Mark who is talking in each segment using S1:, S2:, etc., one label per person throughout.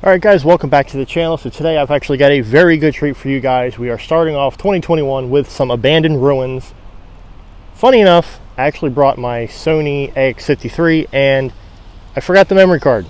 S1: Alright guys, welcome back to the channel. So today I've actually got a very good treat for you guys. We are starting off 2021 with some abandoned ruins. Funny enough, I actually brought my Sony AX53 and I forgot the memory card.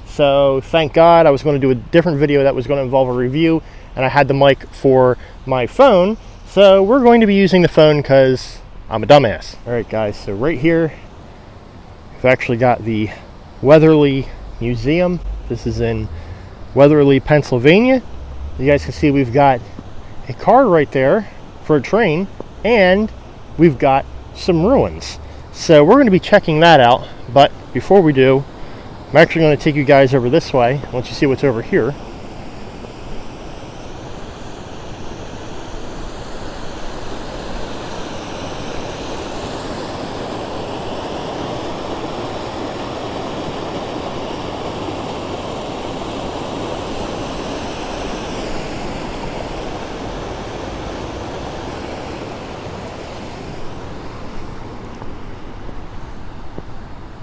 S1: So thank God. I was going to do a different video that was going to involve a review and I had the mic for my phone. So we're going to be using the phone because I'm a dumbass. Alright guys, so right here we've actually got the Weatherly Museum. This is in Weatherly, Pennsylvania. You guys can see we've got a car right there for a train, and we've got some ruins. So we're going to be checking that out, but before we do, I'm actually going to take you guys over this way. Once you see what's over here.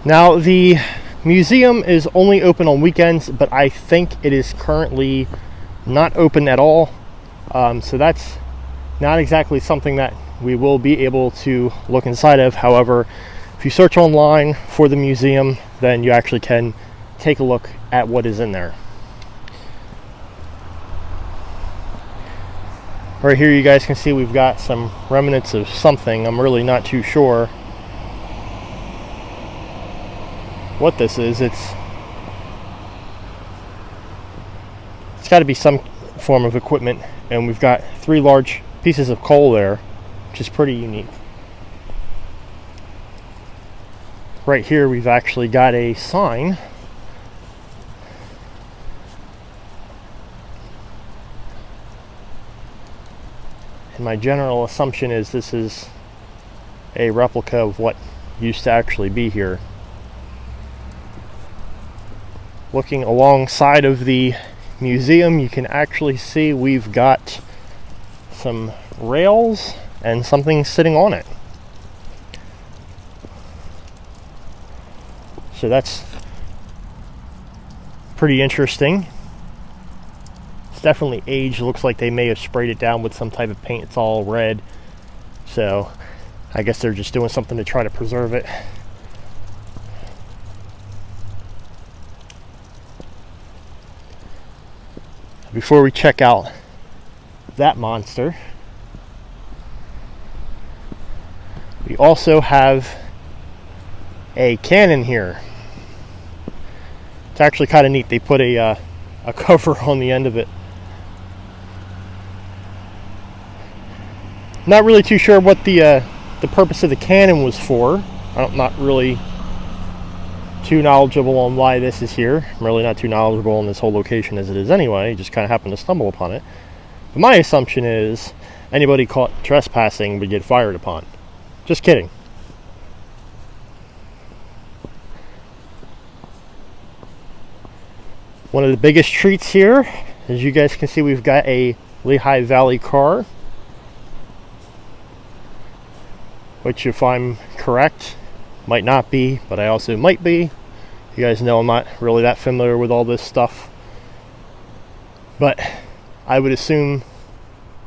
S1: Now, the museum is only open on weekends, but I think it is currently not open at all. So that's not exactly something that we will be able to look inside of. However, if you search online for the museum, then you actually can take a look at what is in there. Right here you guys can see we've got some remnants of something. I'm really not too sure what this is. It's got to be some form of equipment, and we've got 3 large pieces of coal there, which is pretty unique. Right here we've actually got a sign. And my general assumption is this is a replica of what used to actually be here. Looking alongside of the museum, you can actually see we've got some rails and something sitting on it. So that's pretty interesting. It's definitely aged. Looks like they may have sprayed it down with some type of paint. It's all red. So I guess they're just doing something to try to preserve it. Before we check out that monster, we also have a cannon here. It's actually kind of neat. They put a cover on the end of it. Not really too sure what the purpose of the cannon was for. I'm not really too knowledgeable on why this is here. I'm really not too knowledgeable on this whole location as it is anyway. Just kind of happened to stumble upon it. But my assumption is anybody caught trespassing would get fired upon. Just kidding. One of the biggest treats here, as you guys can see, we've got a Lehigh Valley car, which, if I'm correct, might not be, but I also might be. You guys know I'm not really that familiar with all this stuff, but I would assume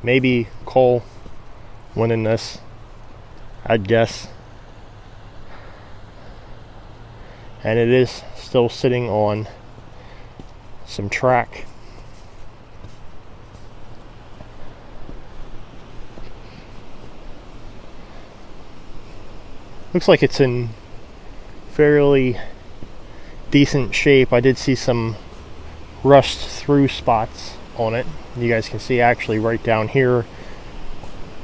S1: maybe coal went in this, I'd guess. And it is still sitting on some track. Looks like it's in fairly decent shape. I did see some rust through spots on it. You guys can see actually right down here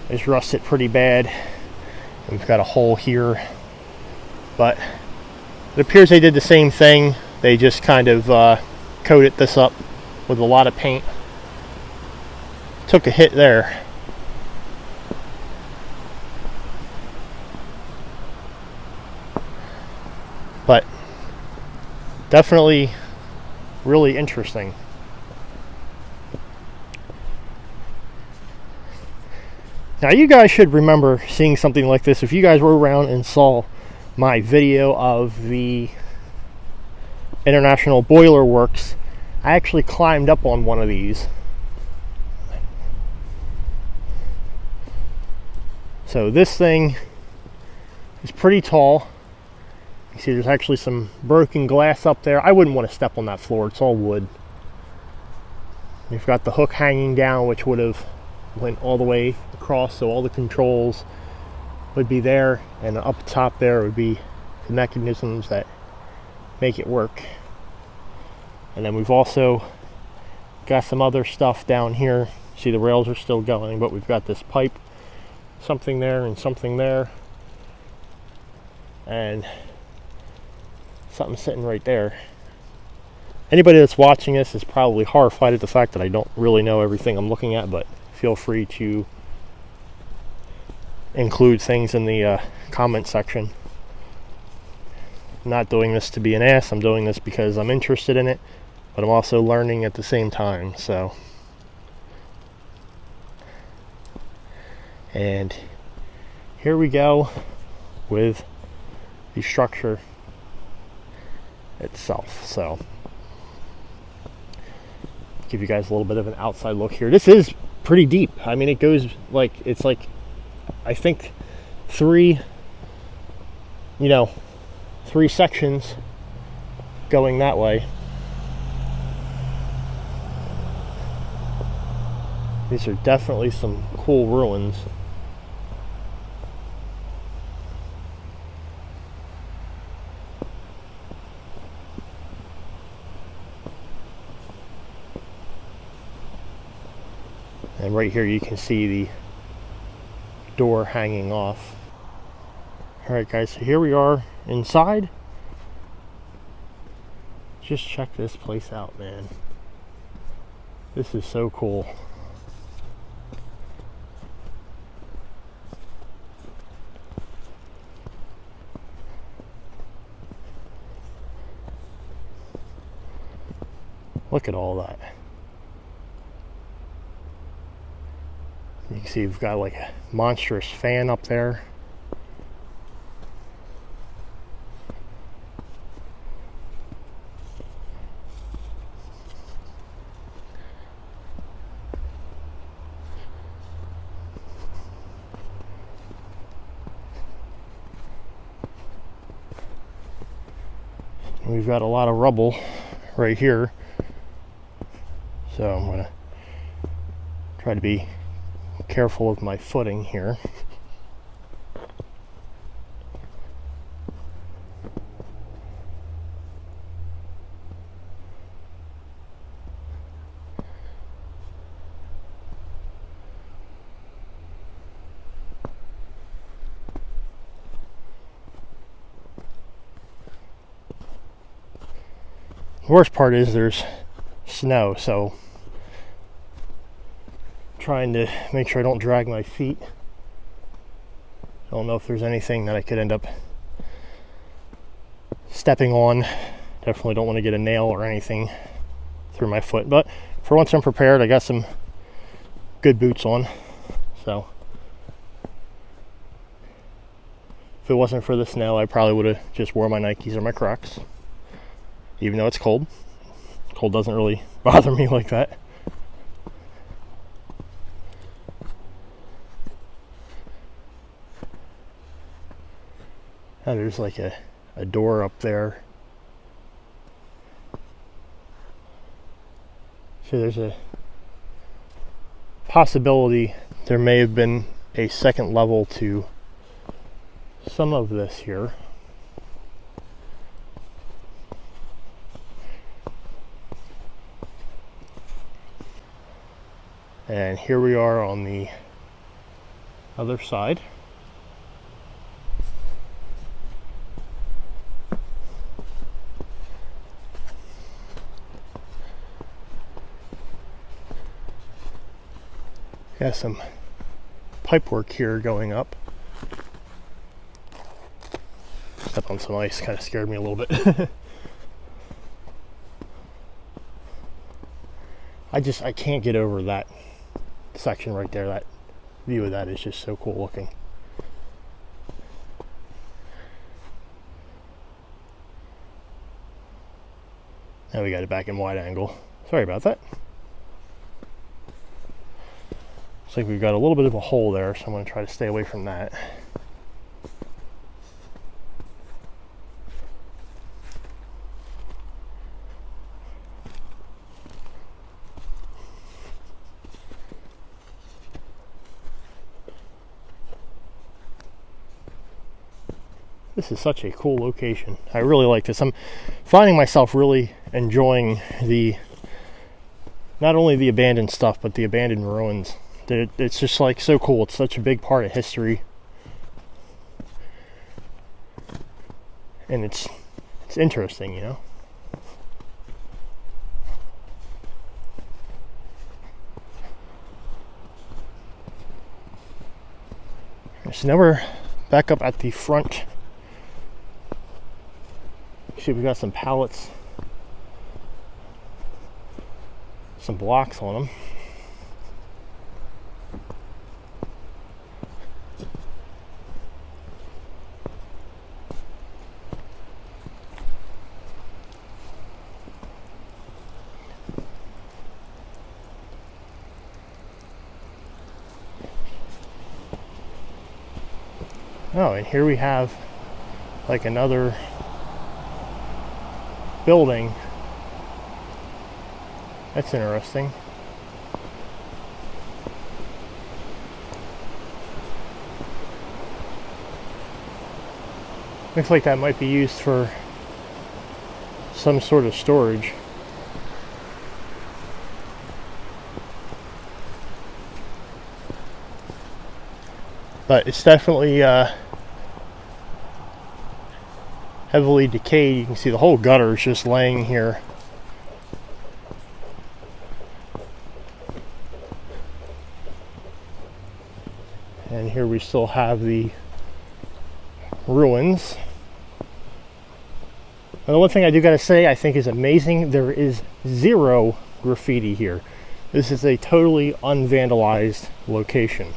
S1: is rusted pretty bad. We've got a hole here, but it appears they did the same thing. They just kind of coated this up with a lot of paint. Took a hit there. But definitely really interesting. Now you guys should remember seeing something like this. If you guys were around and saw my video of the International Boiler Works I actually climbed up on one of these. So this thing is pretty tall. You see there's actually some broken glass up there. I wouldn't want to step on that floor, it's all wood. You've got the hook hanging down, which would have went all the way across, so all the controls would be there, and up top there would be the mechanisms that make it work. And then we've also got some other stuff down here. See, the rails are still going, but we've got this pipe, something there and something there, and something sitting right there. Anybody that's watching this is probably horrified at the fact that I don't really know everything I'm looking at, but feel free to include things in the comment section. I'm not doing this to be an ass, I'm doing this because I'm interested in it, but I'm also learning at the same time. So, and here we go with the structure itself. So give you guys a little bit of an outside look here. This is pretty deep. I mean, it goes like, it's like, I think three sections going that way. These are definitely some cool ruins. And right here you can see the door hanging off. Alright guys, so here we are inside. Just check this place out, man. This is so cool. Look at all that. You can see we've got like a monstrous fan up there. And we've got a lot of rubble right here. So I'm going to try to be careful of my footing here. The worst part is there's snow, so trying to make sure I don't drag my feet. I don't know if there's anything that I could end up stepping on. Definitely don't want to get a nail or anything through my foot, but for once I'm prepared. I got some good boots on, so if it wasn't for the snow I probably would have just wore my Nikes or my Crocs, even though it's cold. Cold doesn't really bother me like that. Oh, there's like a door up there. So there's a possibility there may have been a second level to some of this here. And here we are on the other side. Got some pipe work here going up. Step on some ice, kind of scared me a little bit. I can't get over that section right there. That view of that is just so cool looking. Now we got it back in wide angle. Sorry about that. Looks like we've got a little bit of a hole there, so I'm going to try to stay away from that. This is such a cool location. I really like this. I'm finding myself really enjoying not only the abandoned stuff, but the abandoned ruins. It's just like so cool. It's such a big part of history. And it's interesting, you know? So now we're back up at the front. See, we got some pallets, some blocks on them. Oh, and here we have like another building. That's interesting. Looks like that might be used for some sort of storage. But it's definitely heavily decayed. You can see the whole gutter is just laying here. And here we still have the ruins. And the one thing I do gotta say I think is amazing, there is zero graffiti here. This is a totally unvandalized location.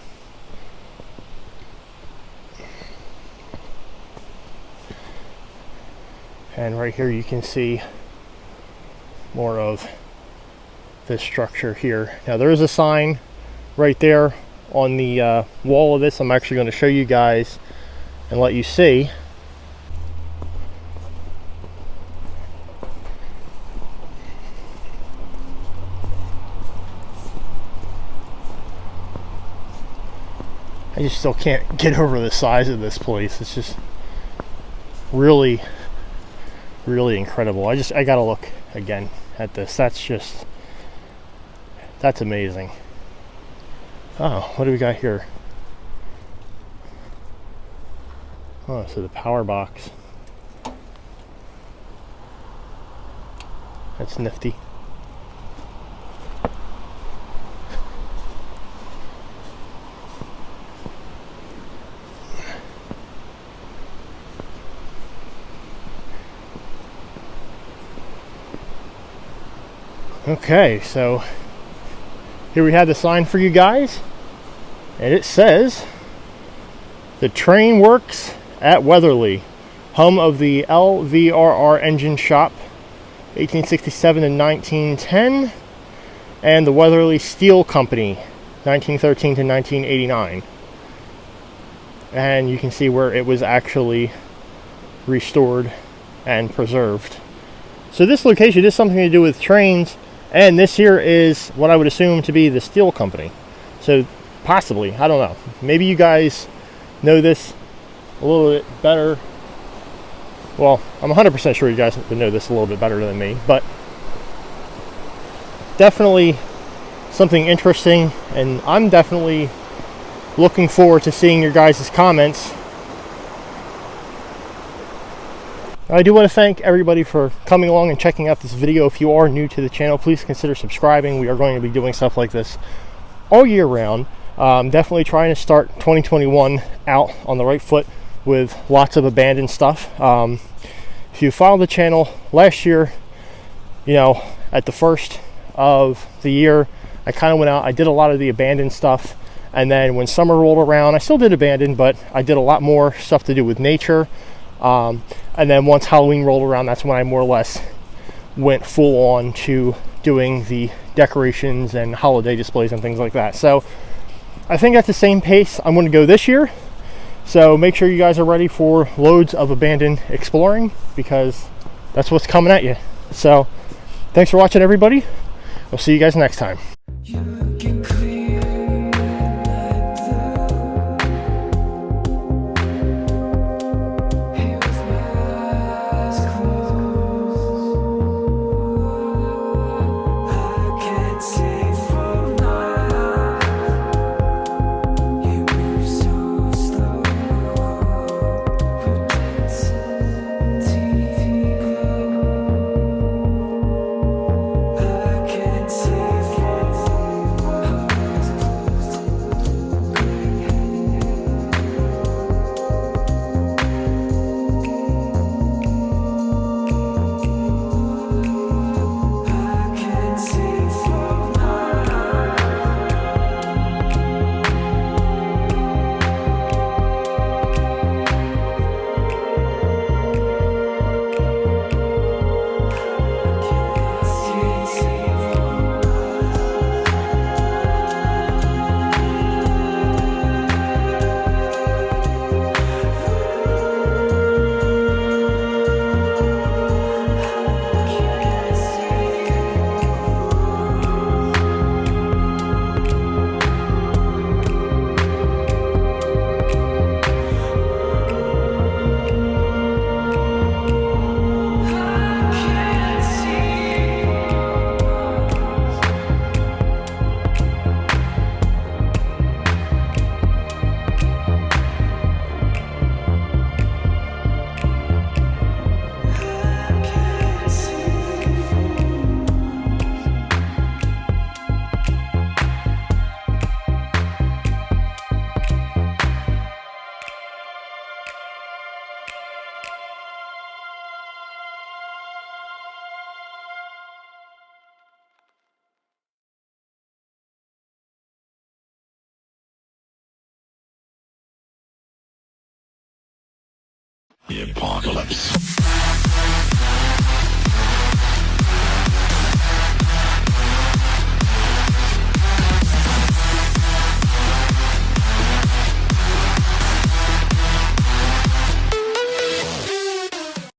S1: And right here you can see more of this structure here. Now there is a sign right there on the wall of this. I'm actually going to show you guys and let you see. I just still can't get over the size of this place. It's just really incredible. I gotta look again at this. That's amazing. Oh, what do we got here? Oh, so the power box. That's nifty. Okay, so here we have the sign for you guys, and it says, "The train works at Weatherly, home of the LVRR engine shop, 1867 to 1910, and the Weatherly Steel Company, 1913 to 1989. And you can see where it was actually restored and preserved. So this location is something to do with trains. And this here is what I would assume to be the steel company. So possibly, I don't know. Maybe you guys know this a little bit better. Well, I'm 100% sure you guys would know this a little bit better than me. But definitely something interesting. And I'm definitely looking forward to seeing your guys' comments. I do want to thank everybody for coming along and checking out this video. If you are new to the channel, please consider subscribing. We are going to be doing stuff like this all year round. Definitely trying to start 2021 out on the right foot with lots of abandoned stuff. If you followed the channel last year, you know, at the first of the year, I kind of went out, I did a lot of the abandoned stuff. And then when summer rolled around, I still did abandoned, but I did a lot more stuff to do with nature. And then once Halloween rolled around, that's when I more or less went full on to doing the decorations and holiday displays and things like that. So I think at the same pace I'm going to go this year. So make sure you guys are ready for loads of abandoned exploring, because that's what's coming at you. So thanks for watching, everybody. We'll see you guys next time.
S2: The apocalypse.